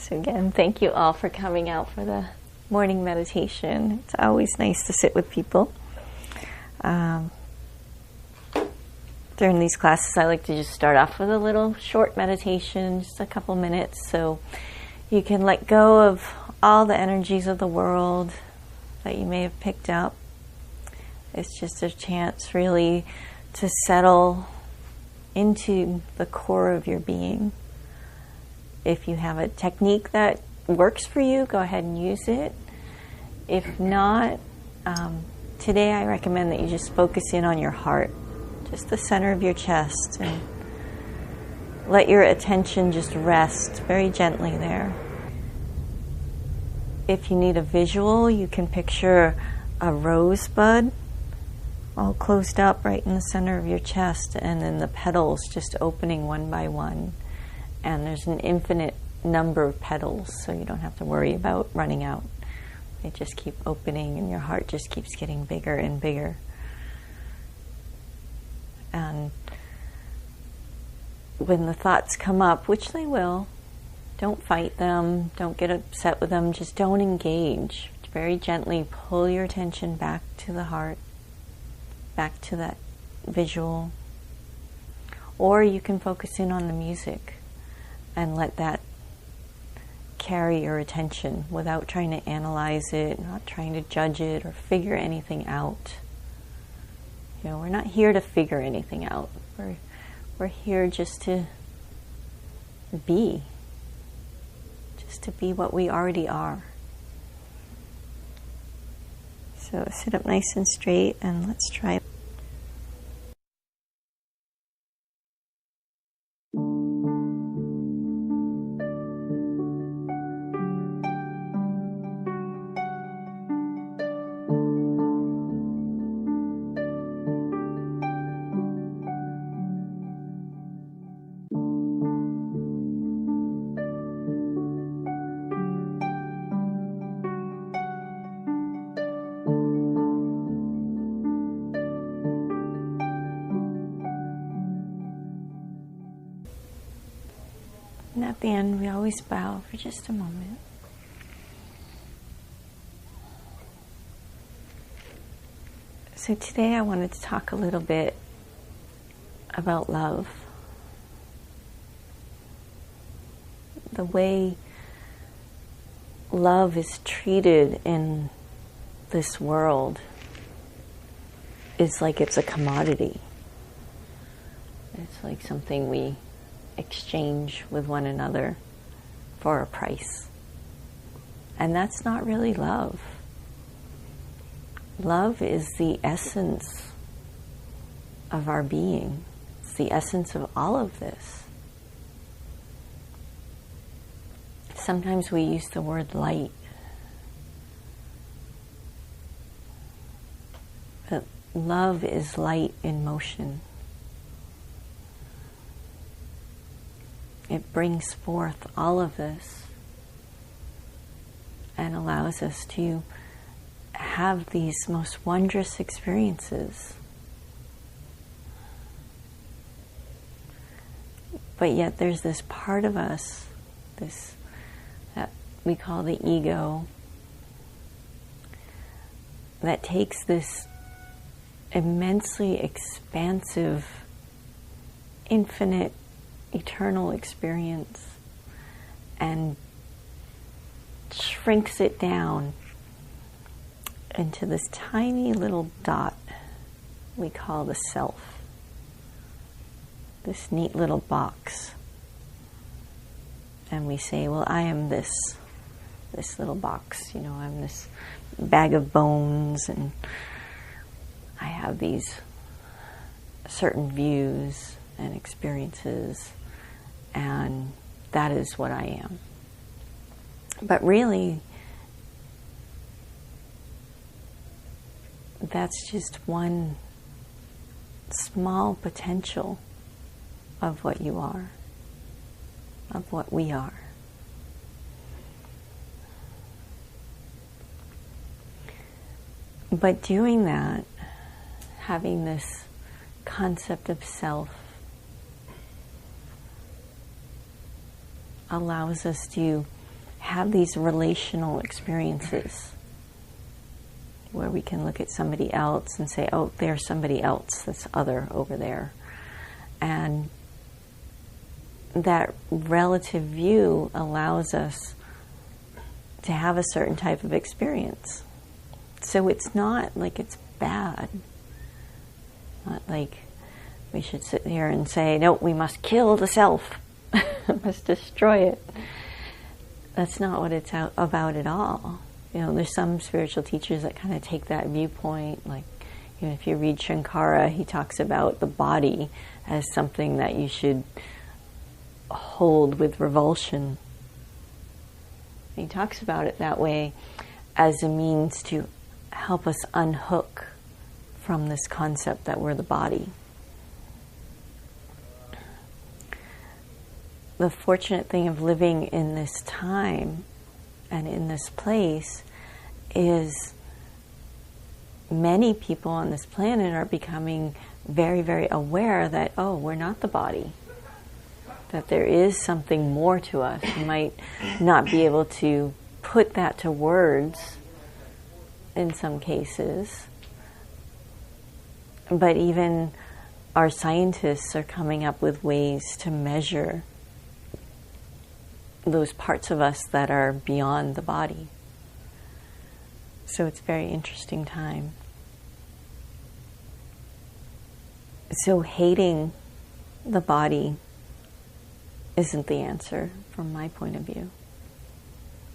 So again, thank you all for coming out for the morning meditation. It's always nice to sit with people. During these classes, I like to just start off with a little short meditation, just a couple minutes, so you can let go of all the energies of the world that you may have picked up. It's just a chance really to settle into the core of your being. If you have a technique that works for you, go ahead and use it. If not, today I recommend that you just focus in on your heart, just the center of your chest, and let your attention just rest very gently there. If you need a visual, you can picture a rosebud all closed up right in the center of your chest, and then the petals just opening one by one. And there's an infinite number of petals, so you don't have to worry about running out. They just keep opening, and your heart just keeps getting bigger and bigger. And when the thoughts come up, which they will, don't fight them, don't get upset with them, just don't engage. Very gently pull your attention back to the heart, back to that visual. Or you can focus in on the music and let that carry your attention without trying to analyze it, not trying to judge it or figure anything out. You know, we're not here to figure anything out. We're here just to be. Just to be what we already are. So sit up nice and straight, and let's try. And at the end, we always bow for just a moment. So today I wanted to talk a little bit about love. The way love is treated in this world is like it's a commodity. It's like something we exchange with one another for a price. And that's not really love. Love is the essence of our being. It's the essence of all of this. Sometimes we use the word light. But love is light in motion. It brings forth all of this and allows us to have these most wondrous experiences. But yet there's this part of us, this that we call the ego, that takes this immensely expansive, infinite, eternal experience and shrinks it down into this tiny little dot we call the self. This neat little box. And we say, well, I am this little box. You know, I'm this bag of bones, and I have these certain views and experiences, and that is what I am. But really, that's just one small potential of what you are, of what we are. But doing that, having this concept of self, allows us to have these relational experiences where we can look at somebody else and say, oh, there's somebody else that's other over there. And that relative view allows us to have a certain type of experience. So it's not like it's bad. Not like we should sit here and say, no, we must kill the self. Must destroy it. That's not what it's about at all. You know, there's some spiritual teachers that kind of take that viewpoint. Like, you know, if you read Shankara, he talks about the body as something that you should hold with revulsion. He talks about it that way as a means to help us unhook from this concept that we're the body. The fortunate thing of living in this time and in this place is many people on this planet are becoming very, very aware that, oh, we're not the body. That there is something more to us. You might not be able to put that to words in some cases, but even our scientists are coming up with ways to measure those parts of us that are beyond the body. So it's a very interesting time. So hating the body isn't the answer from my point of view.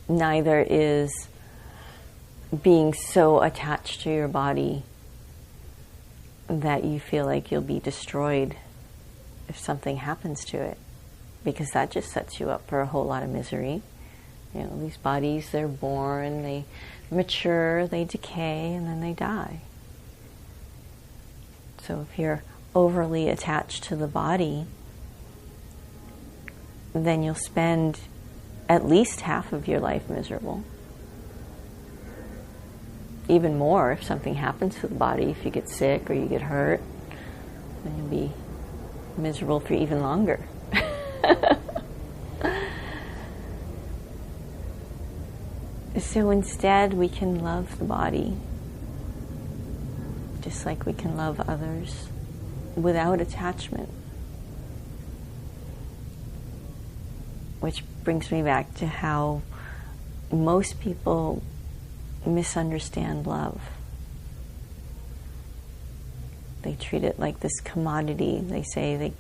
Neither is being so attached to your body that you feel like you'll be destroyed if something happens to it, because that just sets you up for a whole lot of misery. You know, these bodies, they're born, they mature, they decay, and then they die. So if you're overly attached to the body, then you'll spend at least half of your life miserable. Even more if something happens to the body, if you get sick or you get hurt, then you'll be miserable for even longer. So instead, we can love the body just like we can love others without attachment. Which brings me back to how most people misunderstand love. They treat it like this commodity. They say they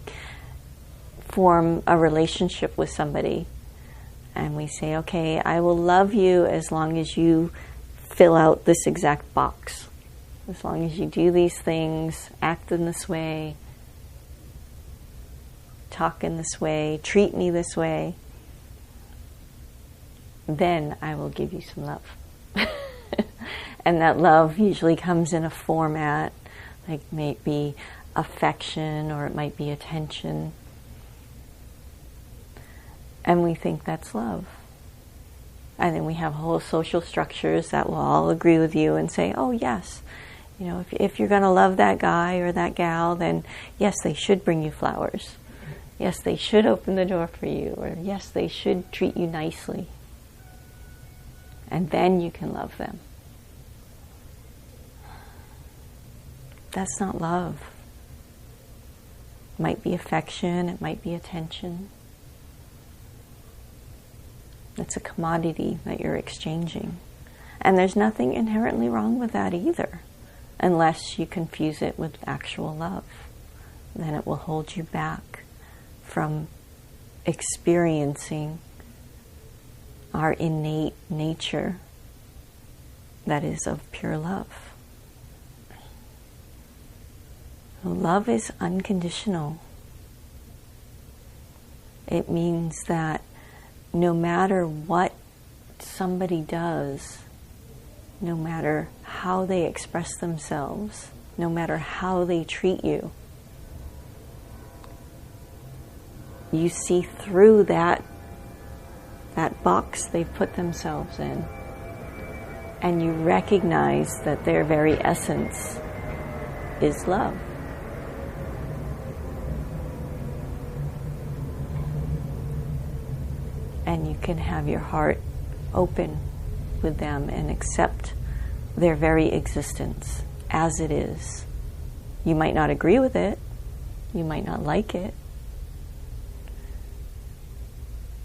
form a relationship with somebody, and we say, okay, I will love you as long as you fill out this exact box. As long as you do these things, act in this way, talk in this way, treat me this way, then I will give you some love. And that love usually comes in a format, like maybe affection, or it might be attention. And we think that's love. And then we have whole social structures that will all agree with you and say, oh yes, you know, if you're going to love that guy or that gal, then yes, they should bring you flowers. Yes, they should open the door for you. Or yes, they should treat you nicely. And then you can love them. That's not love. It might be affection, it might be attention. It's a commodity that you're exchanging. And there's nothing inherently wrong with that either, unless you confuse it with actual love. Then it will hold you back from experiencing our innate nature that is of pure love. Love is unconditional. It means that no matter what somebody does, no matter how they express themselves, no matter how they treat you, you see through that box they've put themselves in, and you recognize that their very essence is love. And you can have your heart open with them and accept their very existence as it is. You might not agree with it. You might not like it.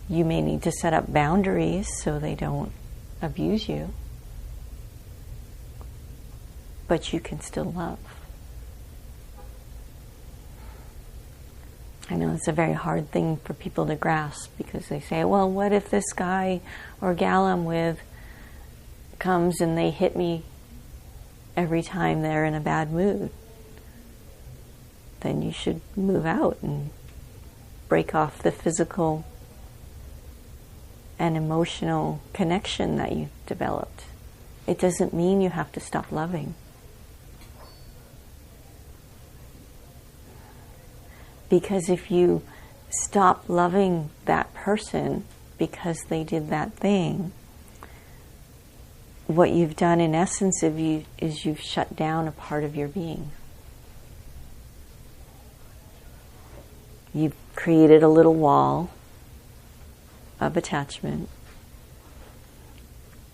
You may need to set up boundaries so they don't abuse you. But you can still love. I know it's a very hard thing for people to grasp, because they say, well, what if this guy or gal I'm with comes and they hit me every time they're in a bad mood? Then you should move out and break off the physical and emotional connection that you've developed. It doesn't mean you have to stop loving. Because if you stop loving that person because they did that thing, what you've done in essence is you've shut down a part of your being. You've created a little wall of attachment,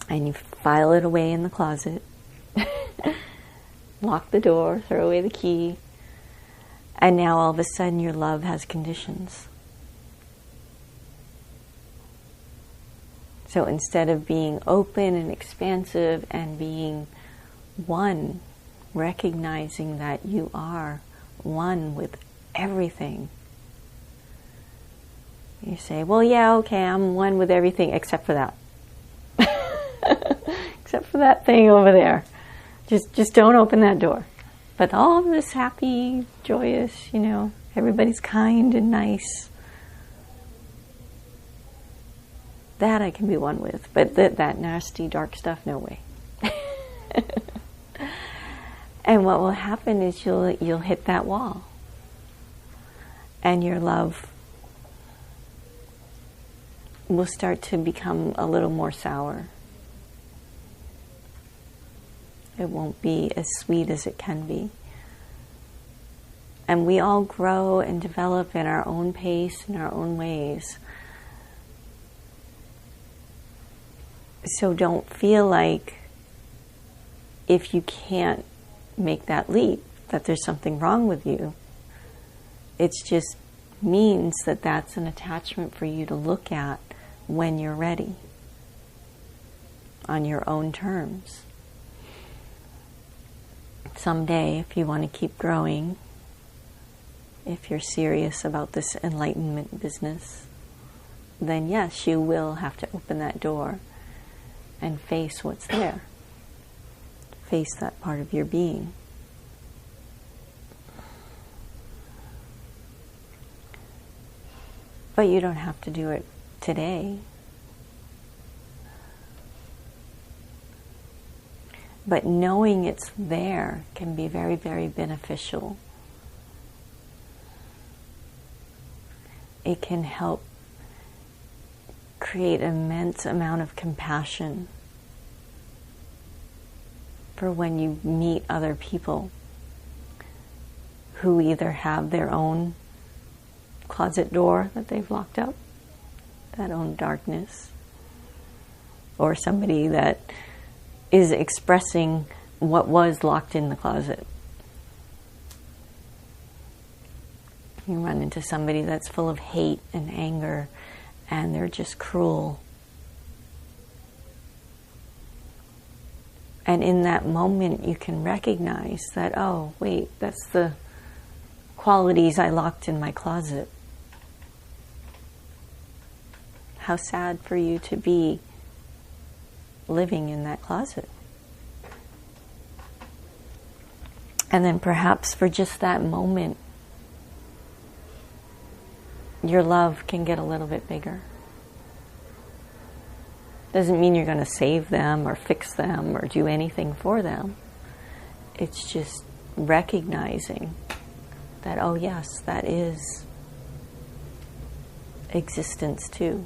and you file it away in the closet, lock the door, throw away the key, and now all of a sudden your love has conditions. So instead of being open and expansive and being one, recognizing that you are one with everything, you say, well, yeah, okay, I'm one with everything except for that. Except for that thing over there. Just don't open that door. But all of this happy, joyous, everybody's kind and nice, that I can be one with. But that nasty, dark stuff, no way. And what will happen is you'll hit that wall. And your love will start to become a little more sour. It won't be as sweet as it can be. And we all grow and develop in our own pace, in our own ways. So don't feel like if you can't make that leap, that there's something wrong with you. It just means that that's an attachment for you to look at when you're ready, on your own terms. Someday, if you want to keep growing, if you're serious about this enlightenment business, then yes, you will have to open that door and face what's there. Face that part of your being. But you don't have to do it today. But knowing it's there can be very, very beneficial. It can help create an immense amount of compassion for when you meet other people who either have their own closet door that they've locked up, that own darkness, or somebody that is expressing what was locked in the closet. You run into somebody that's full of hate and anger, and they're just cruel. And in that moment, you can recognize that, oh, wait, that's the qualities I locked in my closet. How sad for you to be living in that closet. And then perhaps for just that moment, your love can get a little bit bigger. Doesn't mean you're going to save them or fix them or do anything for them. It's just recognizing that, oh yes, that is existence too.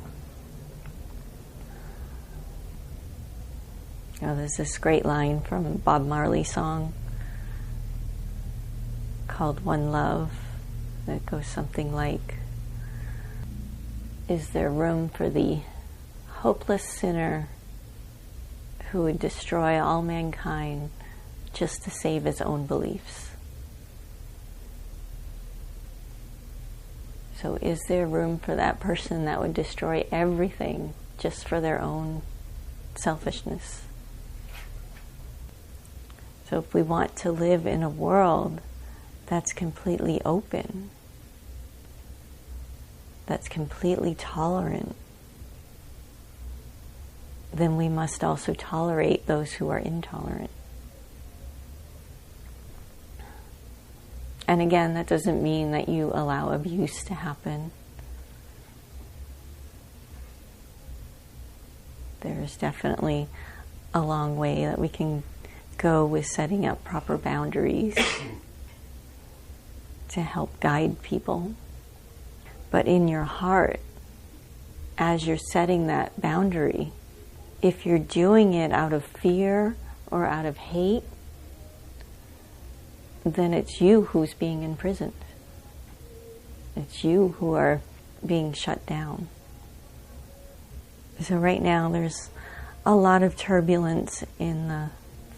There's this great line from a Bob Marley song called One Love that goes something like, is there room for the hopeless sinner who would destroy all mankind just to save his own beliefs. So is there room for that person that would destroy everything just for their own selfishness? So if we want to live in a world that's completely open, that's completely tolerant, then we must also tolerate those who are intolerant. And again, that doesn't mean that you allow abuse to happen. There's definitely a long way that we can go with setting up proper boundaries to help guide people. But in your heart, as you're setting that boundary, if you're doing it out of fear or out of hate, then it's you who's being imprisoned. It's you who are being shut down. So right now there's a lot of turbulence in the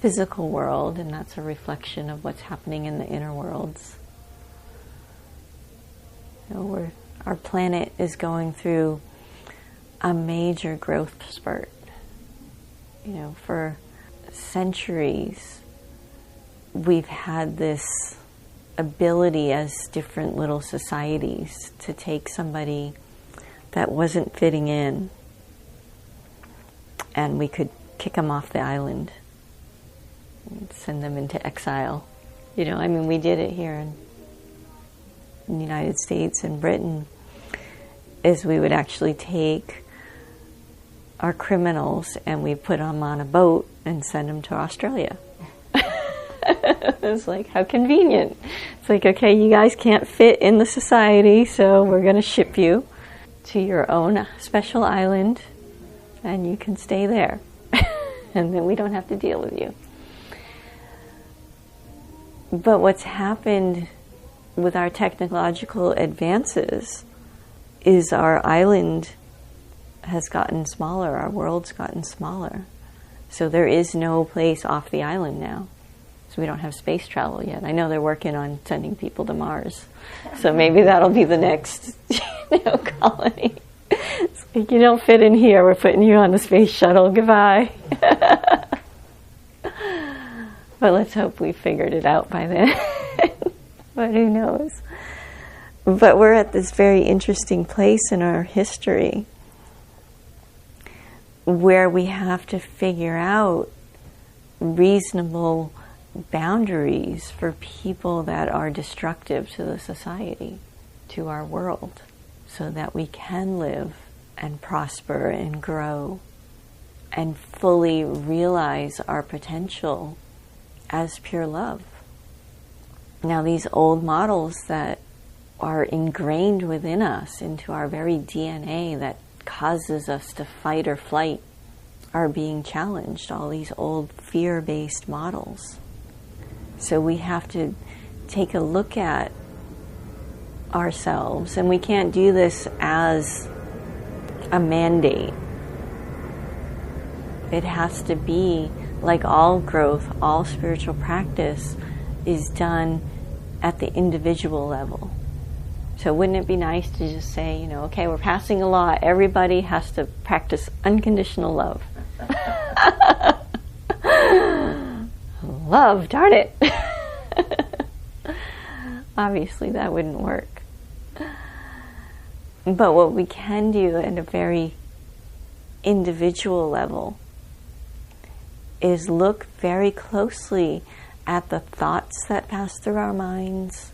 physical world, and that's a reflection of what's happening in the inner worlds. Our planet is going through a major growth spurt. For centuries, we've had this ability as different little societies to take somebody that wasn't fitting in, and we could kick them off the island and send them into exile. We did it here in the United States and Britain, is we would actually take our criminals and we put them on a boat and send them to Australia. It's like, how convenient. It's like, okay, you guys can't fit in the society, so we're going to ship you to your own special island and you can stay there. And then we don't have to deal with you. But what's happened with our technological advances is our island has gotten smaller, our world's gotten smaller. So there is no place off the island now. So we don't have space travel yet. I know they're working on sending people to Mars. So maybe that'll be the next colony. It's like, you don't fit in here, we're putting you on the space shuttle, goodbye. But let's hope we figured it out by then. But who knows? But we're at this very interesting place in our history where we have to figure out reasonable boundaries for people that are destructive to the society, to our world, so that we can live and prosper and grow and fully realize our potential as pure love. Now, these old models that are ingrained within us into our very DNA that causes us to fight or flight are being challenged, all these old fear-based models. So we have to take a look at ourselves, and we can't do this as a mandate. It has to be, like all growth, all spiritual practice is done at the individual level. So wouldn't it be nice to just say, okay, we're passing a law, everybody has to practice unconditional love. Love, darn it. Obviously that wouldn't work. But what we can do at a very individual level is look very closely at the thoughts that pass through our minds,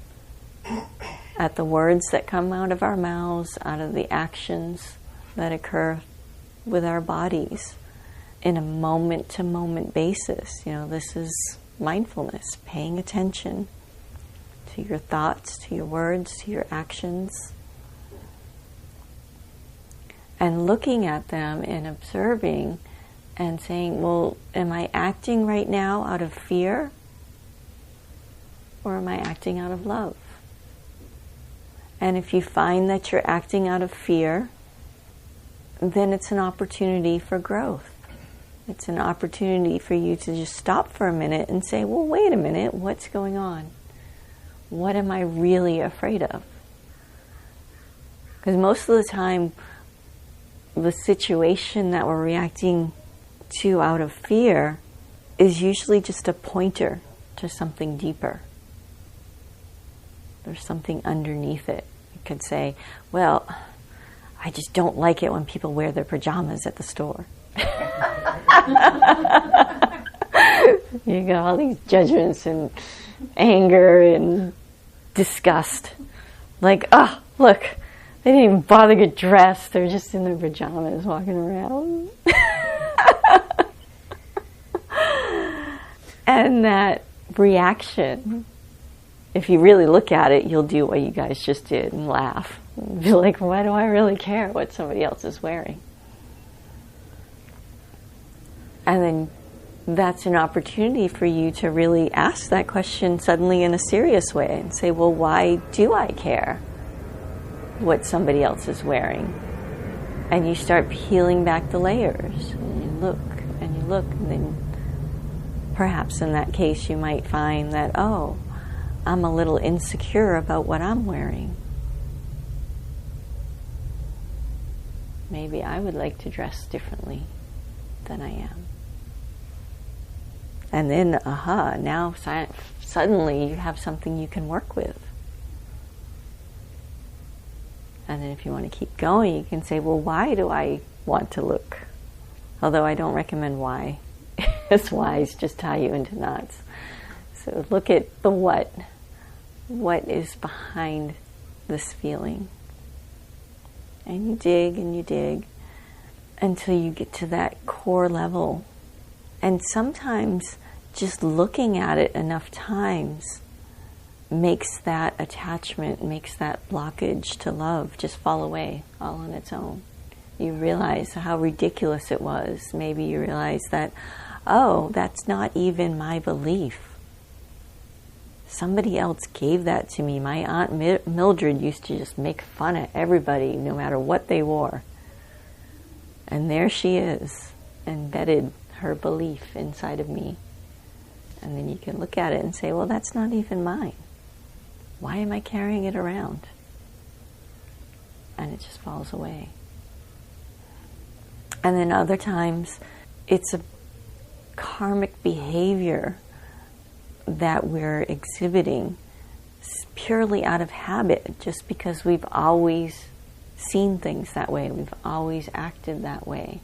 at the words that come out of our mouths, out of the actions that occur with our bodies in a moment-to-moment basis. This is mindfulness, paying attention to your thoughts, to your words, to your actions, and looking at them and observing and saying, well, am I acting right now out of fear? Or am I acting out of love? And if you find that you're acting out of fear, then it's an opportunity for growth. It's an opportunity for you to just stop for a minute and say, well, wait a minute, what's going on? What am I really afraid of? Because most of the time, the situation that we're reacting to out of fear is usually just a pointer to something deeper. There's something underneath it. You could say, well, I just don't like it when people wear their pajamas at the store. You got all these judgments and anger and disgust. Like, oh, look, they didn't even bother to get dressed. They're just in their pajamas walking around. And that reaction, if you really look at it, you'll do what you guys just did and laugh. Be like, why do I really care what somebody else is wearing? And then that's an opportunity for you to really ask that question suddenly in a serious way and say, well, why do I care what somebody else is wearing? And you start peeling back the layers, and you look, and then perhaps in that case you might find that, oh, I'm a little insecure about what I'm wearing. Maybe I would like to dress differently than I am. And then, now suddenly you have something you can work with. And then if you want to keep going, you can say, well, why do I want to look? Although I don't recommend why. It's why's just tie you into knots. So look at the what. What is behind this feeling? And you dig until you get to that core level. And sometimes just looking at it enough times makes that attachment, makes that blockage to love just fall away all on its own. You realize how ridiculous it was. Maybe you realize that, oh, that's not even my belief. Somebody else gave that to me. My Aunt Mildred used to just make fun of everybody, no matter what they wore. And there she is, embedded her belief inside of me. And then you can look at it and say, well, that's not even mine. Why am I carrying it around? And it just falls away. And then other times, it's a karmic behavior that we're exhibiting purely out of habit, just because we've always seen things that way. We've always acted that way.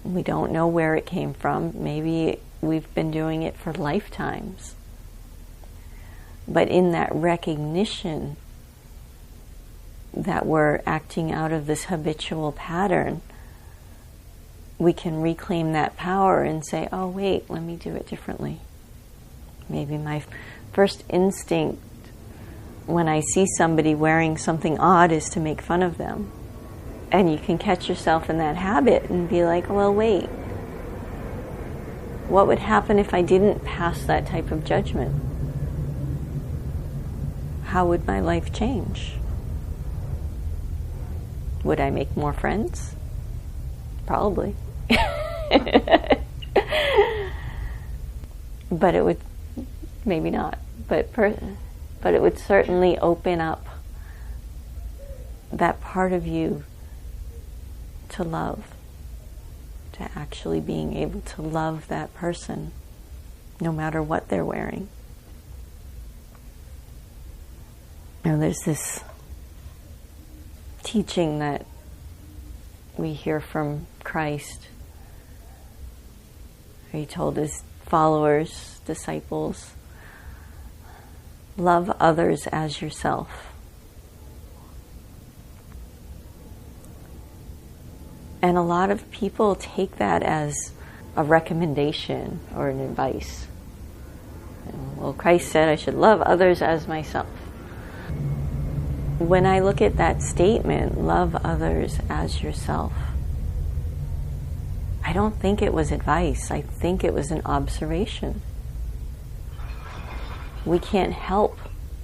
We don't know where it came from. Maybe we've been doing it for lifetimes. But in that recognition that we're acting out of this habitual pattern, we can reclaim that power and say, oh, wait, let me do it differently. Maybe my first instinct when I see somebody wearing something odd is to make fun of them. And you can catch yourself in that habit and be like, well, wait. What would happen if I didn't pass that type of judgment? How would my life change? Would I make more friends? Probably. But it would, maybe not, but it would certainly open up that part of you to love, to actually being able to love that person no matter what they're wearing. Now there's this teaching that we hear from Christ. He told his followers, disciples, love others as yourself. And a lot of people take that as a recommendation or an advice. Well, Christ said I should love others as myself. When I look at that statement, love others as yourself, I don't think it was advice. I think it was an observation. We can't help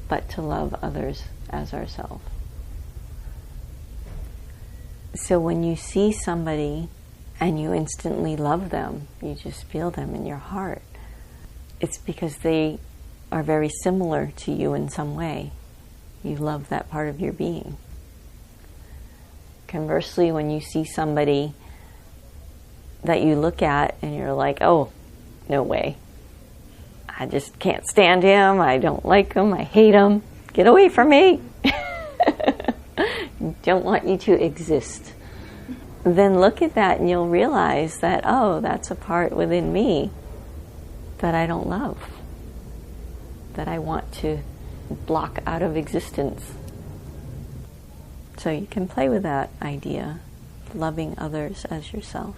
but to love others as ourselves. So when you see somebody and you instantly love them. You just feel them in your heart. It's because they are very similar to you in some way. You love that part of your being. Conversely, when you see somebody that you look at and you're like, oh, no way. I just can't stand him. I don't like him. I hate him. Get away from me. Don't want you to exist. Then look at that and you'll realize that, oh, that's a part within me that I don't love, that I want to block out of existence. So you can play with that idea, loving others as yourself.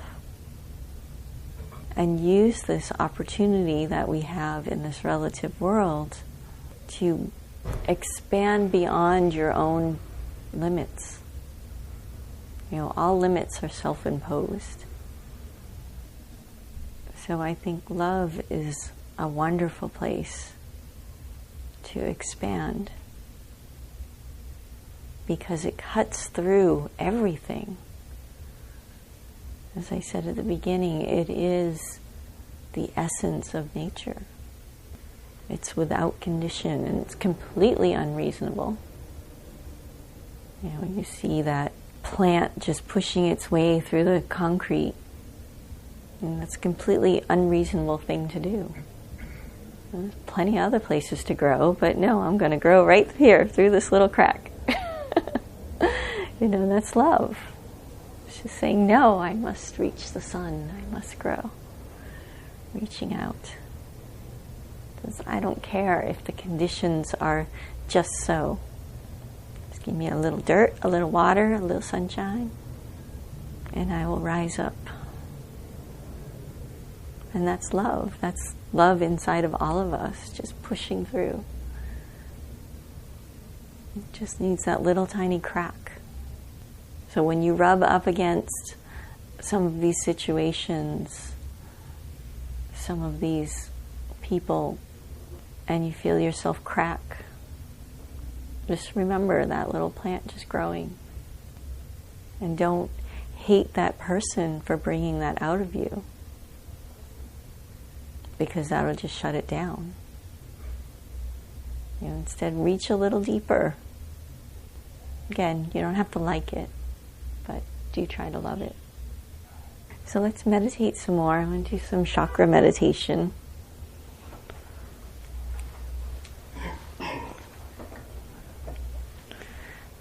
And use this opportunity that we have in this relative world to expand beyond your own limits. You know, all limits are self-imposed. So I think love is a wonderful place to expand, because it cuts through everything. As I said at the beginning, it is the essence of nature. It's without condition, and it's completely unreasonable. You know, you see that plant just pushing its way through the concrete, and that's a completely unreasonable thing to do. There's plenty of other places to grow, but no, I'm going to grow right here through this little crack. You know, that's love. It's just saying, no, I must reach the sun. I must grow. Reaching out. Because I don't care if the conditions are just so. Just give me a little dirt, a little water, a little sunshine, and I will rise up. And that's love. That's love inside of all of us, just pushing through. It just needs that little tiny crack. So when you rub up against some of these situations, some of these people, and you feel yourself crack, just remember that little plant just growing. And don't hate that person for bringing that out of you, because that'll just shut it down. You know, instead, reach a little deeper. Again, you don't have to like it, but do try to love it. So let's meditate some more. I'm going to do some chakra meditation.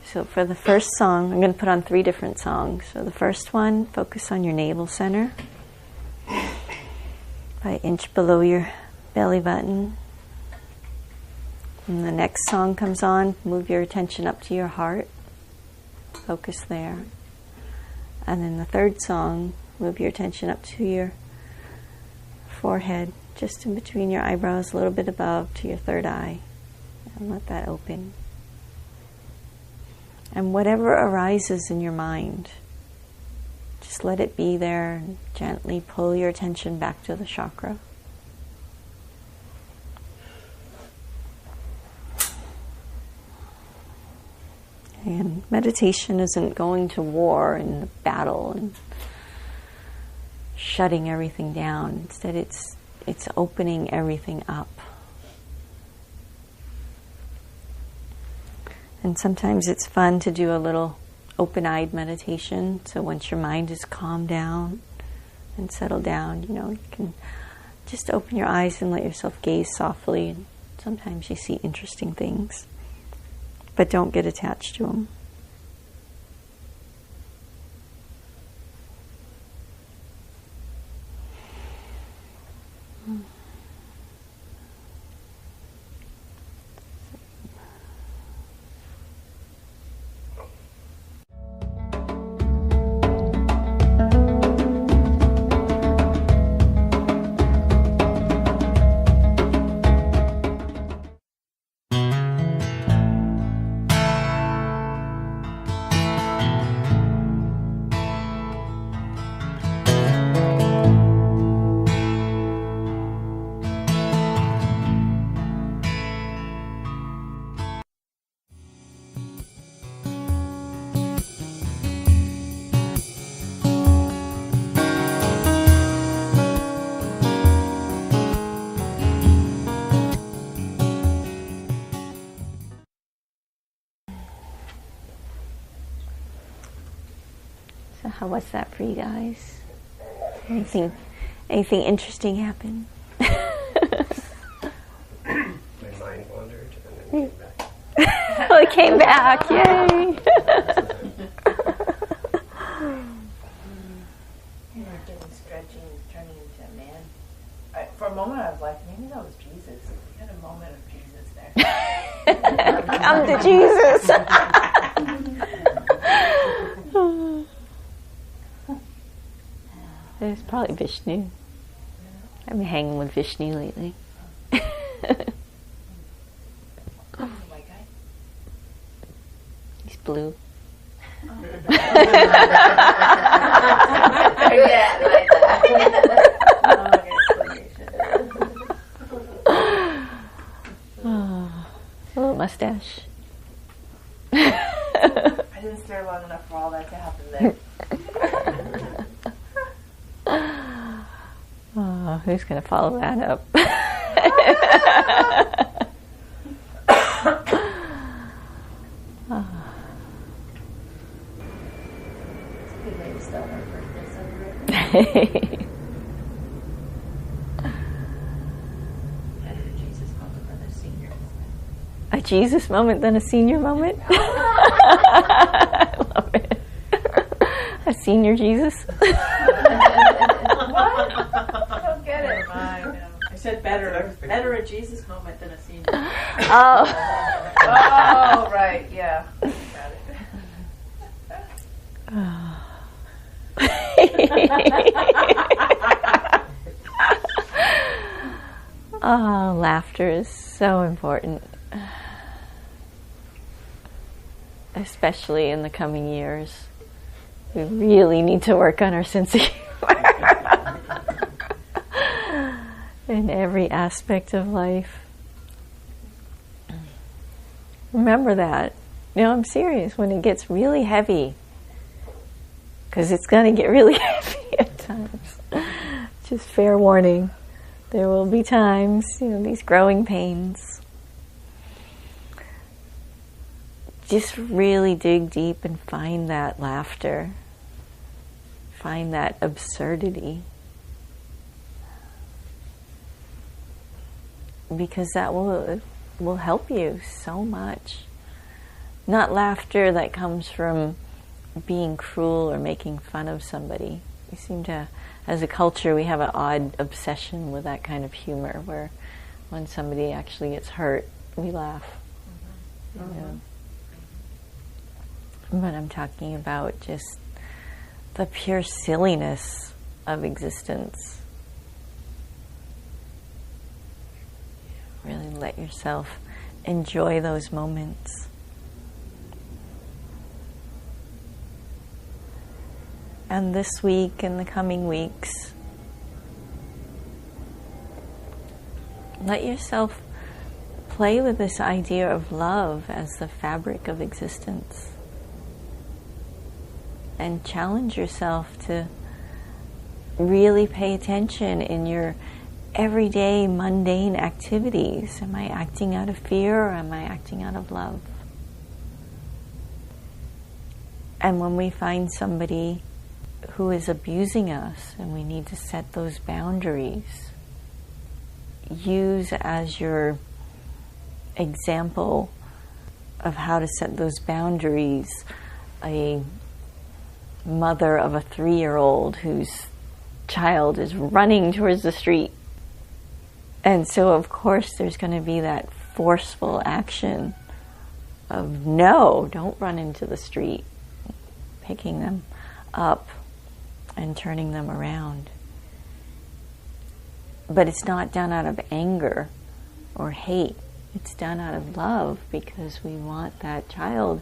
So for the first song, I'm going to put on 3 different songs. So the first one, focus on your navel center. By inch below your belly button. And the next song comes on, move your attention up to your heart. Focus there. And then the third song, move your attention up to your forehead, just in between your eyebrows, a little bit above, to your third eye. And let that open. And whatever arises in your mind, just let it be there and gently pull your attention back to the chakra. And meditation isn't going to war and battle and shutting everything down. Instead, it's opening everything up. And sometimes it's fun to do a little open-eyed meditation. So once your mind is calmed down and settled down, you know, you can just open your eyes and let yourself gaze softly. And sometimes you see interesting things, but don't get attached to them. How was that for you guys? Anything interesting happen? My mind wandered and then came back. Oh, it came back! Yay! Stretching, turning into a man. For a moment, I was like, maybe that was Jesus. We had a moment of Jesus there. Come to Jesus. There's probably Vishnu. I've been hanging with Vishnu lately. White guy? He's blue. A little mustache. I didn't stare long enough for all that to happen there. Oh, who's going to follow that up? It's a good way to start our birthday celebration. Better Jesus moment than a senior moment. A Jesus moment than a senior moment? I love it. A senior Jesus? What? I don't get it. I said better a Jesus moment than a senior. Oh. Oh, right, yeah. Got it. Oh, laughter is so important. Especially in the coming years. We really need to work on our sense of humor in every aspect of life. Remember that. No, I'm serious. When it gets really heavy, because it's going to get really heavy at times. Just fair warning. There will be times, these growing pains. Just really dig deep and find that laughter. Find that absurdity. Because that will help you so much. Not laughter that comes from being cruel or making fun of somebody. We seem to, as a culture, we have an odd obsession with that kind of humor where when somebody actually gets hurt, we laugh. Mm-hmm. But I'm talking about just the pure silliness of existence. Really let yourself enjoy those moments. And this week and the coming weeks, let yourself play with this idea of love as the fabric of existence. And challenge yourself to really pay attention in your everyday mundane activities. Am I acting out of fear or am I acting out of love? And when we find somebody who is abusing us and we need to set those boundaries, use as your example of how to set those boundaries a mother of a 3-year-old whose child is running towards the street. And so, of course, there's going to be that forceful action of, no, don't run into the street, picking them up and turning them around. But it's not done out of anger or hate. It's done out of love because we want that child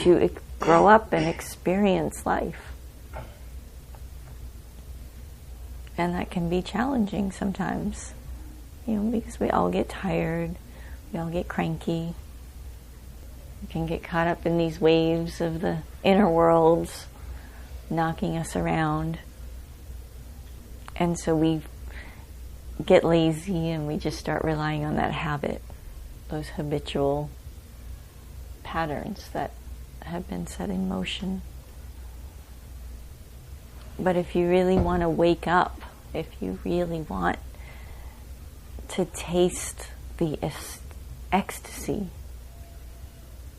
to grow up and experience life. And that can be challenging sometimes, because we all get tired, we all get cranky. We can get caught up in these waves of the inner worlds knocking us around. And so we get lazy and we just start relying on that habit, those habitual patterns that have been set in motion. But if you really want to wake up, if you really want to taste the ecstasy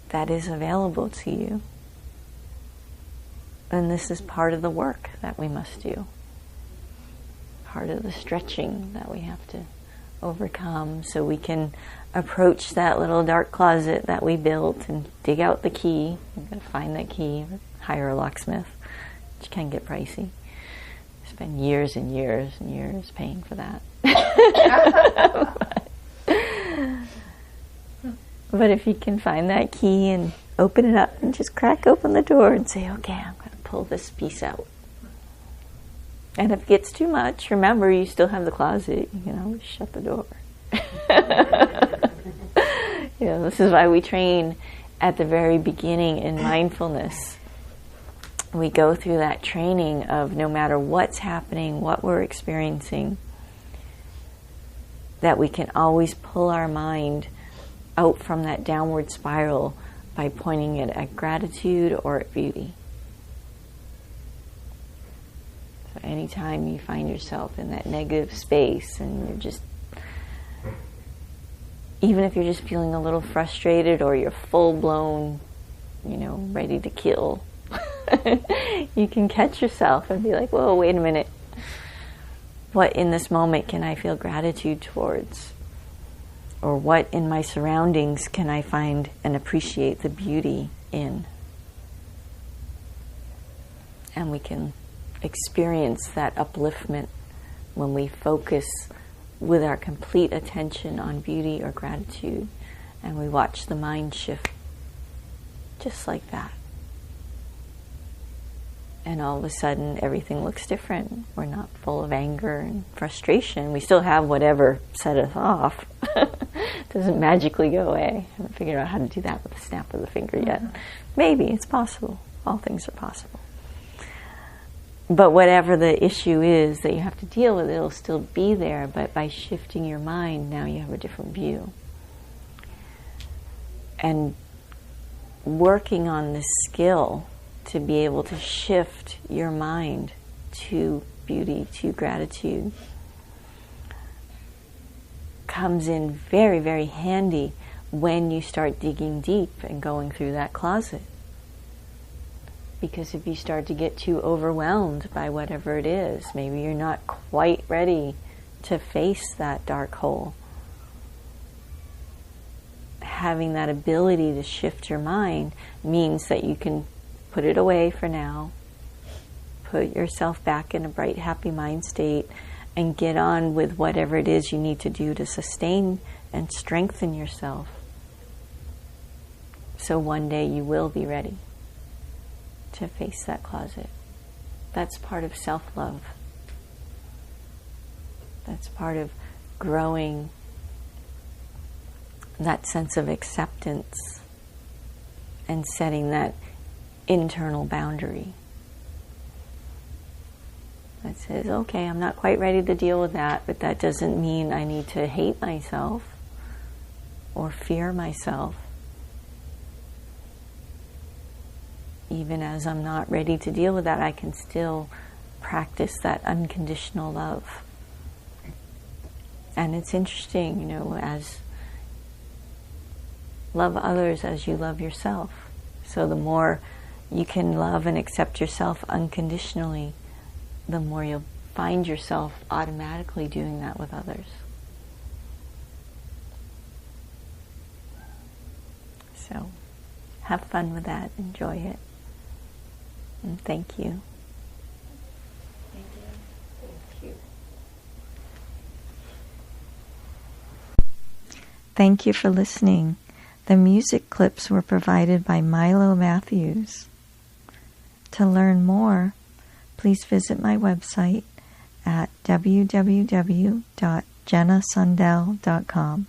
that is available to you, then this is part of the work that we must do. Part of the stretching that we have to overcome so we can approach that little dark closet that we built and dig out the key. You've got to find that key, hire a locksmith, which can get pricey. Spend years and years and years paying for that. But if you can find that key and open it up and just crack open the door and say, okay, I'm going to pull this piece out. And if it gets too much, remember you still have the closet. You can always shut the door. This is why we train at the very beginning in mindfulness. We go through that training of no matter what's happening, what we're experiencing, that we can always pull our mind out from that downward spiral by pointing it at gratitude or at beauty. So anytime you find yourself in that negative space and you're just, even if you're just feeling a little frustrated or you're full-blown, ready to kill, you can catch yourself and be like, whoa, wait a minute. What in this moment can I feel gratitude towards? Or what in my surroundings can I find and appreciate the beauty in? And we can experience that upliftment when we focus with our complete attention on beauty or gratitude, and we watch the mind shift just like that. And all of a sudden everything looks different. We're not full of anger and frustration. We still have whatever set us off. It doesn't magically go away. I haven't figured out how to do that with a snap of the finger yet. Maybe it's possible. All things are possible. But whatever the issue is that you have to deal with, it'll still be there. But by shifting your mind, now you have a different view. And working on this skill to be able to shift your mind to beauty, to gratitude, comes in very, very handy when you start digging deep and going through that closet. Because if you start to get too overwhelmed by whatever it is, maybe you're not quite ready to face that dark hole. Having that ability to shift your mind means that you can put it away for now, put yourself back in a bright, happy mind state, and get on with whatever it is you need to do to sustain and strengthen yourself. So one day you will be ready to face that closet. That's part of self-love. That's part of growing that sense of acceptance and setting that internal boundary that says, okay, I'm not quite ready to deal with that, but that doesn't mean I need to hate myself or fear myself. Even as I'm not ready to deal with that, I can still practice that unconditional love. And it's interesting, as love others as you love yourself. So the more you can love and accept yourself unconditionally, the more you'll find yourself automatically doing that with others. So have fun with that. Enjoy it. And thank you. Thank you. Thank you. Thank you for listening. The music clips were provided by Milo Matthews. To learn more, please visit my website at www.jennasundell.com.